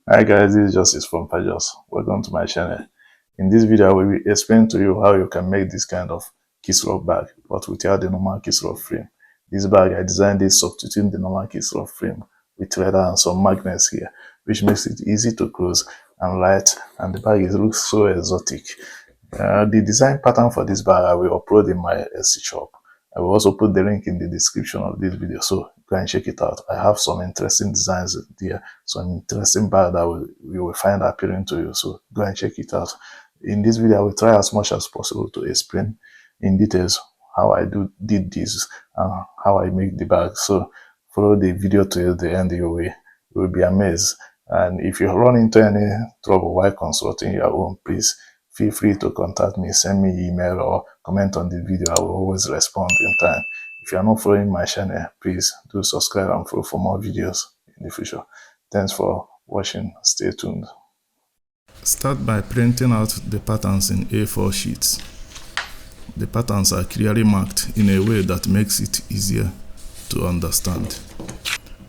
Hi guys, this is Justice from Pajust. Welcome to my channel. In this video, I will explain to you how you can make this kind of kiss-lock bag, but without the normal kiss-lock frame. This bag, I designed it substituting the normal kiss-lock frame with leather and some magnets here, which makes it easy to close and light, and the bag looks so exotic. The design pattern for this bag I will upload in my Etsy shop. I will also put the link in the description of this video, so go and check it out. I have some interesting designs there, some interesting bag that you will find appealing to you, so go and check it out. In this video, I will try as much as possible to explain in details how I did this and how I make the bag. So follow the video till the end. You will be amazed. And if you run into any trouble while consulting your own, please feel free to contact me, send me email or comment on the video. I will always respond in time. If you are not following my channel, please do subscribe and follow for more videos in the future. Thanks for watching. Stay tuned. Start by printing out the patterns in A4 sheets. The patterns are clearly marked in a way that makes it easier to understand.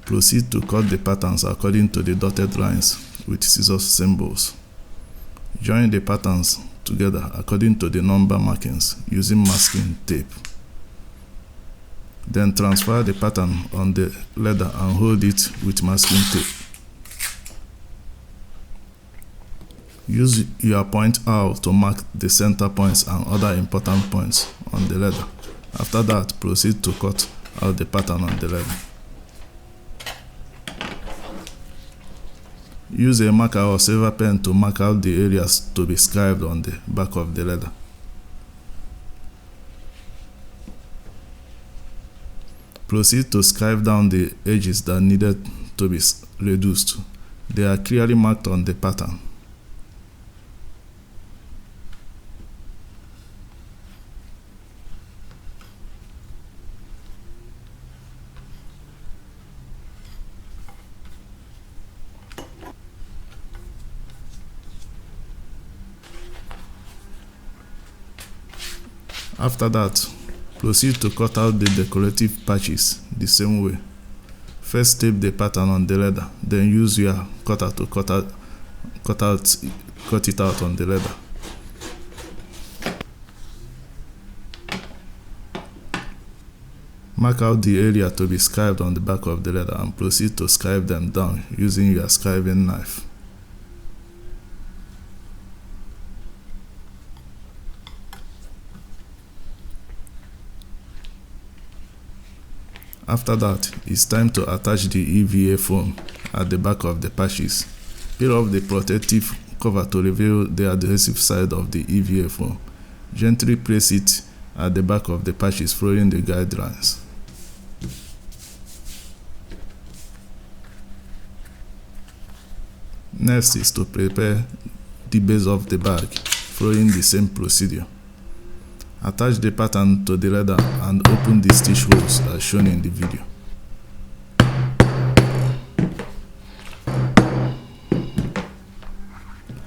Proceed to cut the patterns according to the dotted lines with scissors symbols. Join the patterns together according to the number markings using masking tape. Then transfer the pattern on the leather and hold it with masking tape. Use your point awl to mark the center points and other important points on the leather. After that, proceed to cut out the pattern on the leather. Use a marker or silver pen to mark out the areas to be scribed on the back of the leather. Proceed to scribe down the edges that needed to be reduced. They are clearly marked on the pattern. After that, proceed to cut out the decorative patches the same way. First tape the pattern on the leather, then use your cutter to cut it out on the leather. Mark out the area to be scribed on the back of the leather and proceed to scribe them down using your scribing knife. After that, it's time to attach the EVA foam at the back of the patches. Peel off the protective cover to reveal the adhesive side of the EVA foam. Gently place it at the back of the patches, following the guidelines. Next is to prepare the base of the bag, following the same procedure. Attach the pattern to the leather and open the stitch holes as shown in the video.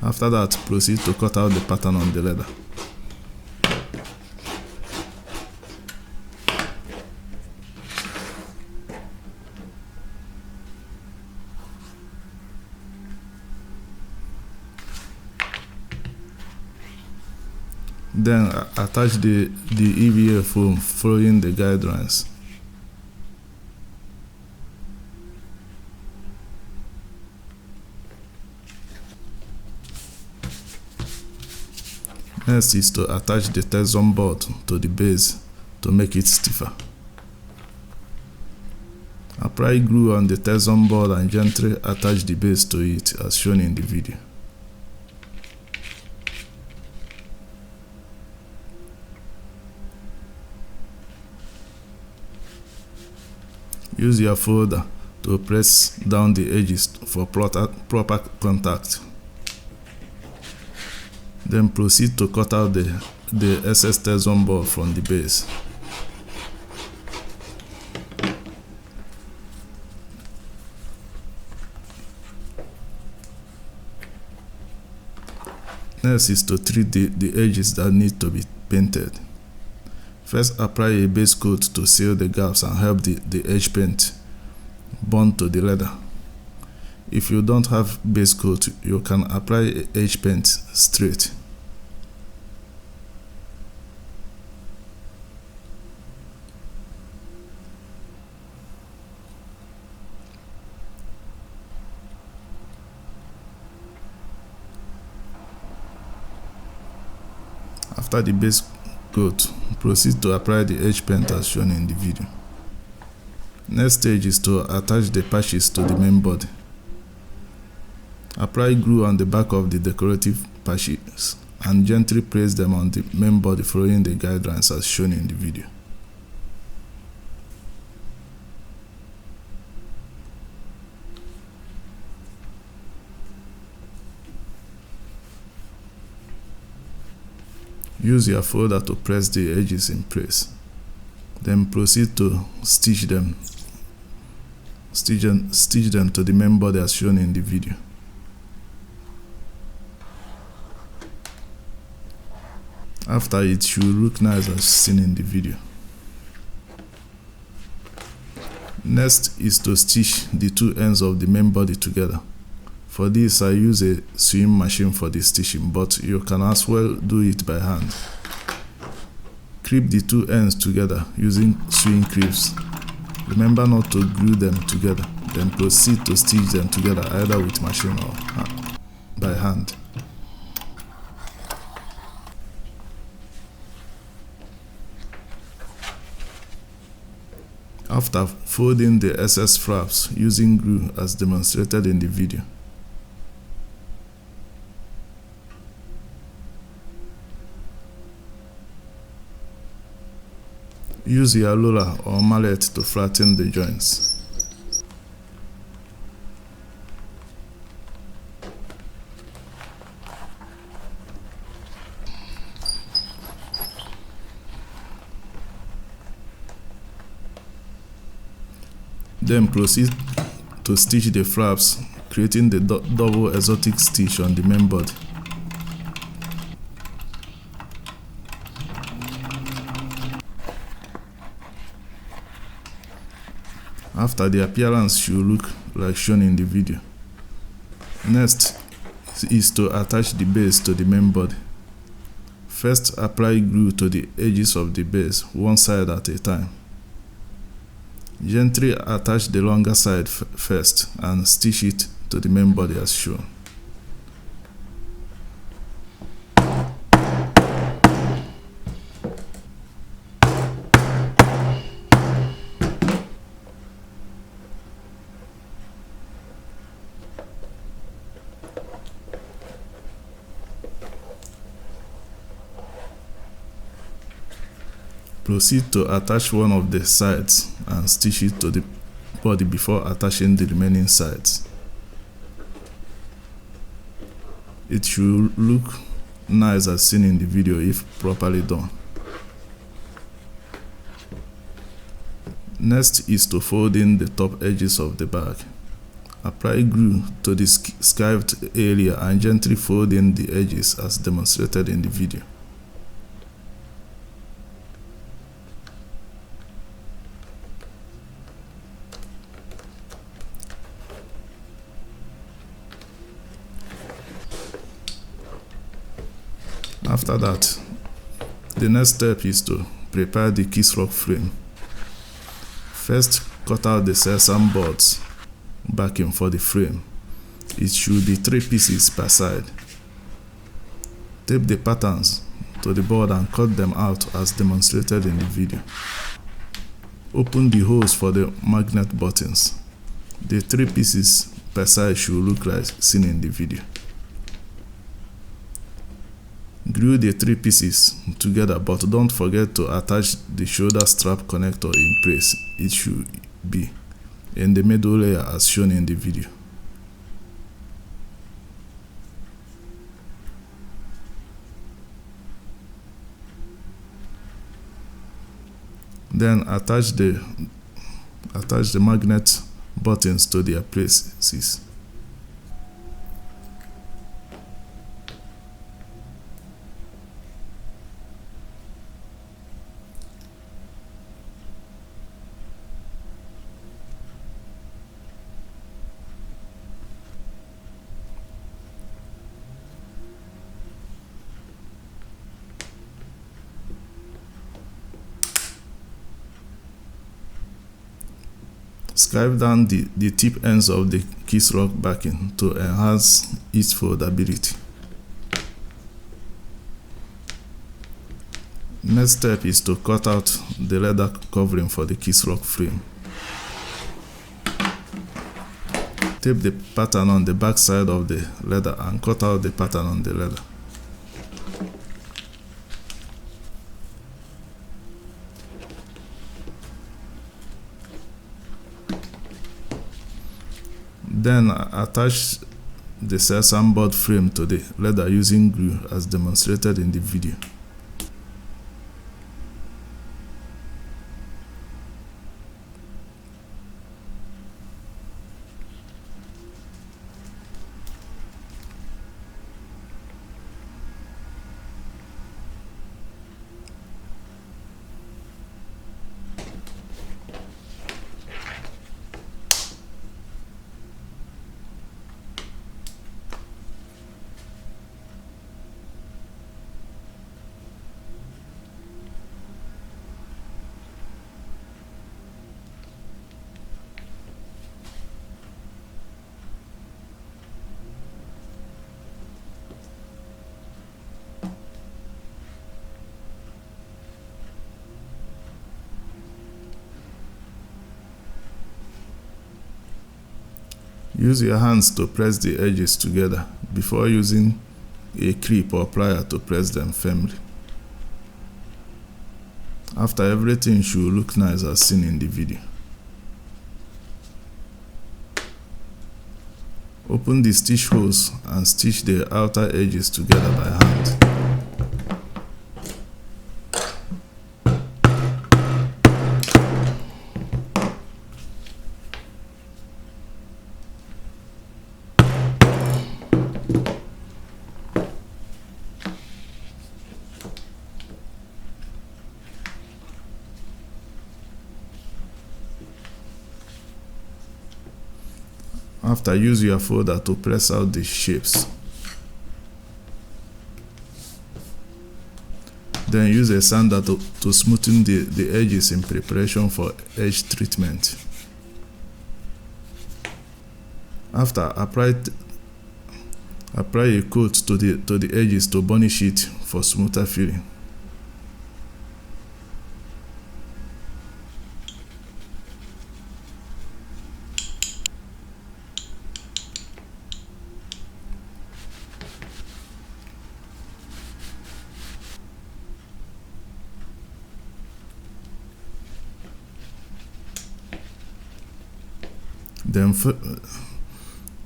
After that, proceed to cut out the pattern on the leather. Then attach the EVA foam following the guidelines. Next is to attach the Texon board to the base to make it stiffer. Apply glue on the Texon board and gently attach the base to it as shown in the video. Use your folder to press down the edges for proper contact. Then proceed to cut out the excess Texon board from the base. Next is to treat the edges that need to be painted. First, apply a base coat to seal the gaps and help the edge paint bond to the leather. If you don't have base coat, you can apply edge paint straight. After the base coat, proceed to apply the edge paint as shown in the video. Next stage is to attach the patches to the main body. Apply glue on the back of the decorative patches and gently place them on the main body following the guidelines as shown in the video. Use your folder to press the edges in place. Then proceed to stitch them to the main body as shown in the video. After, it should look nice as seen in the video. Next is to stitch the two ends of the main body together. For this, I use a sewing machine for the stitching, but you can as well do it by hand. Clip the two ends together using sewing clips. Remember not to glue them together, then proceed to stitch them together either with machine or by hand. After, folding the excess flaps using glue as demonstrated in the video. Use your roller or mallet to flatten the joints. Then proceed to stitch the flaps, creating the double exotic stitch on the main body. After, the appearance should look like shown in the video. Next is to attach the base to the main body. First, apply glue to the edges of the base, one side at a time. Gently attach the longer side first and stitch it to the main body as shown. Proceed to attach one of the sides and stitch it to the body before attaching the remaining sides. It should look nice as seen in the video if properly done. Next is to fold in the top edges of the bag. Apply glue to the skived area and gently fold in the edges as demonstrated in the video. After that, the next step is to prepare the keystroke frame. First, cut out the Cellsan boards backing for the frame. It should be 3 pieces per side. Tape the patterns to the board and cut them out as demonstrated in the video. Open the holes for the magnet buttons. The 3 pieces per side should look like seen in the video. Glue the 3 pieces together, but don't forget to attach the shoulder strap connector in place. It should be in the middle layer as shown in the video. Then attach the magnet buttons to their places. Scribe down the tip ends of the kiss lock backing to enhance its foldability. Next step is to cut out the leather covering for the kiss lock frame. Tape the pattern on the back side of the leather and cut out the pattern on the leather. Then attach the Cellsan board frame to the leather using glue as demonstrated in the video. Use your hands to press the edges together before using a clip or plier to press them firmly. After, everything should look nice as seen in the video. Open the stitch holes and stitch the outer edges together by hand. After, use your folder to press out the shapes. Then use a sander to smoothen the edges in preparation for edge treatment. After, apply a coat to the edges to burnish it for smoother feeling.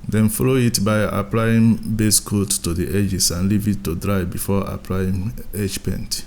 Then follow it by applying base coat to the edges and leave it to dry before applying edge paint.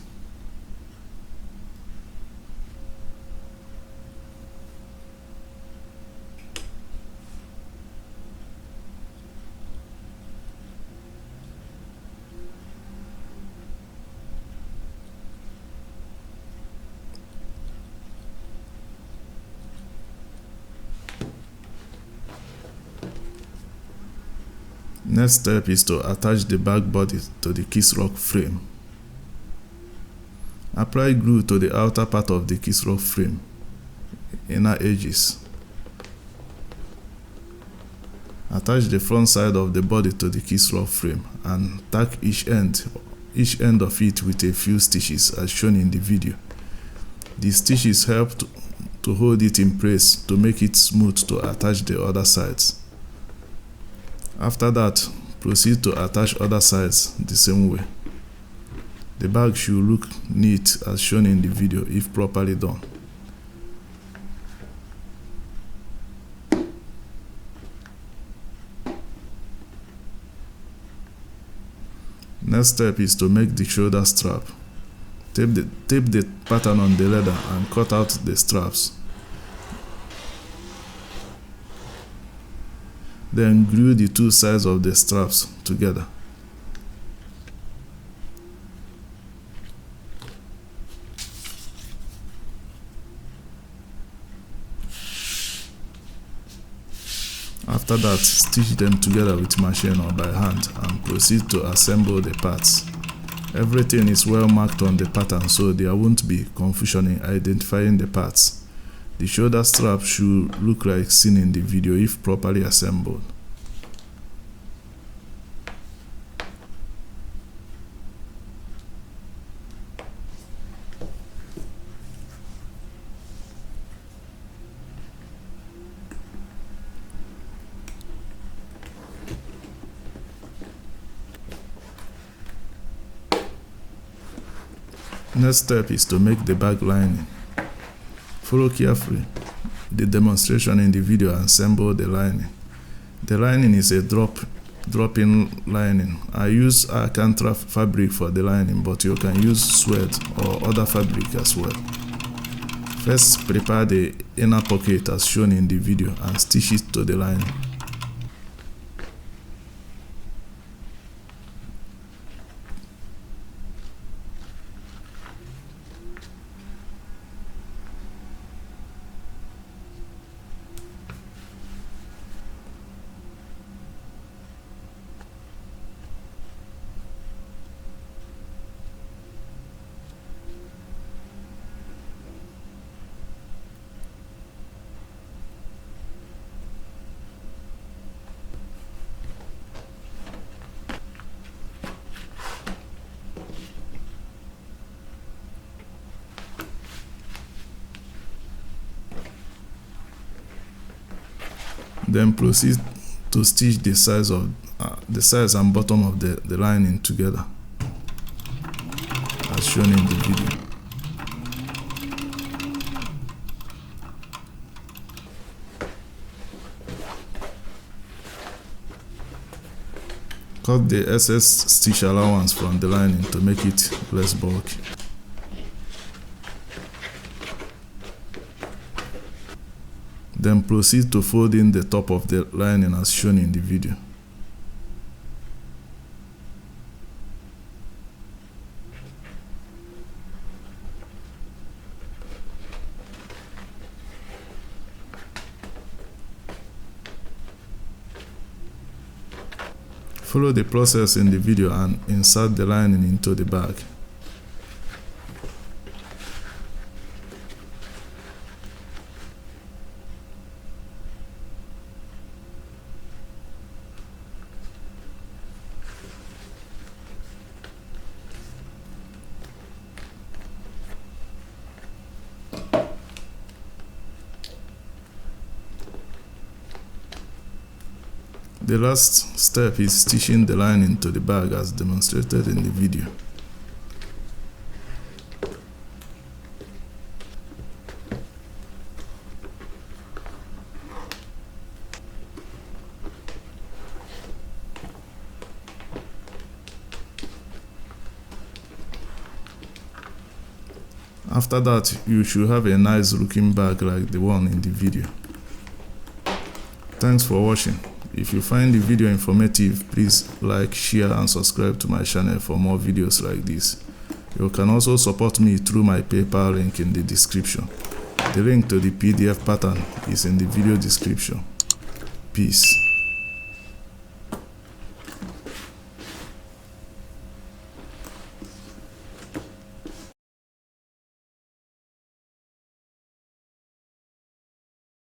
Next step is to attach the back body to the kiss lock frame. Apply glue to the outer part of the kiss lock frame, inner edges. Attach the front side of the body to the kiss lock frame and tack each end of it with a few stitches as shown in the video. The stitches help to hold it in place to make it smooth to attach the other sides. After that, proceed to attach other sides the same way. The bag should look neat as shown in the video if properly done. Next step is to make the shoulder strap. Tape the pattern on the leather and cut out the straps. Then glue the two sides of the straps together. After that, stitch them together with machine or by hand and proceed to assemble the parts. Everything is well marked on the pattern so there won't be confusion in identifying the parts. The shoulder strap should look like seen in the video if properly assembled. Next step is to make the bag lining. Follow carefully the demonstration in the video and assemble the lining. The lining is a drop-in lining. I use Alcantara fabric for the lining, but you can use suede or other fabric as well. First, prepare the inner pocket as shown in the video and stitch it to the lining. Then proceed to stitch the size and bottom of the lining together as shown in the video. Cut the excess stitch allowance from the lining to make it less bulky. Then proceed to fold in the top of the lining as shown in the video. Follow the process in the video and insert the lining into the bag. The last step is stitching the lining to the bag as demonstrated in the video. After that, you should have a nice looking bag like the one in the video. Thanks for watching. If you find the video informative, please like, share and subscribe to my channel for more videos like this. You can also support me through my PayPal link in the description. The link to the PDF pattern is in the video description. Peace.